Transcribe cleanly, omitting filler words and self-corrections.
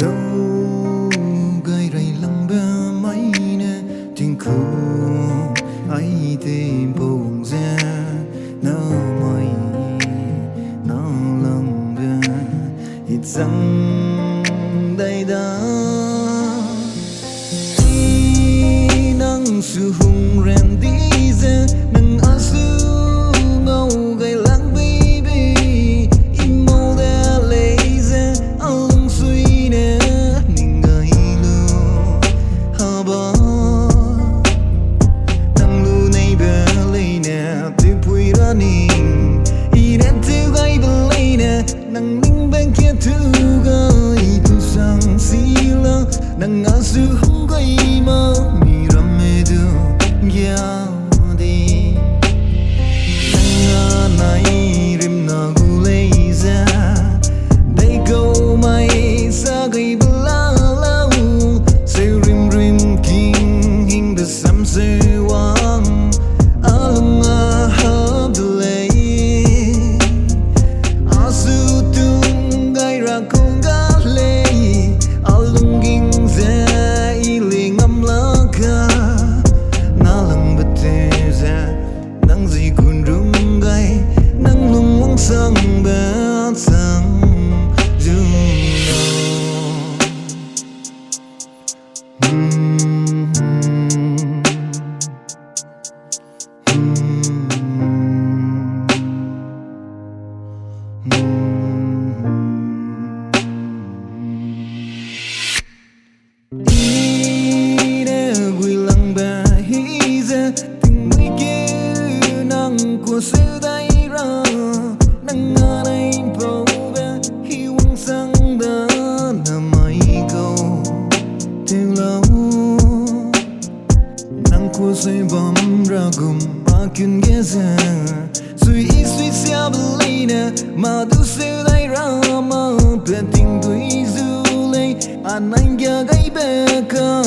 dấu gai ray lăng bè mấy nè tình khu ai tìm bông ra nó mày nó lăng bè ít rằng đây đã đi nắng sự hùng ren đi ra nắng asu ngâu gai lăng baby imo da laser alung suy nè ning lu haba Ngamlu nei bè lei nè tu pui ra ning i ren tu gai bè lei nè nang ning bên kia tu gai tu sang sila nang asu hung gai ma mi ram me du ya di nang nai rim na gu lei za dai go mai sa gai bla la se rim rim king hing the sam se wang alung a ha lei asu tung gai ra kong ga lei alung ging za i le ngam la ka na lang ba te za nang zi kun rung gai nang lung wang sang ba sang du đi để gửi lăng bè hi ra tình mấy kia nắng của sự tay ra nắng ở đây bao bè hi wang sang bè là mấy câu theo lâu nắng của sự bom ra gum mà kyun ghé ra suy xia beli nè mà du sự tay ra mà bè tình tuổi du lây anh anh kia gai bè ka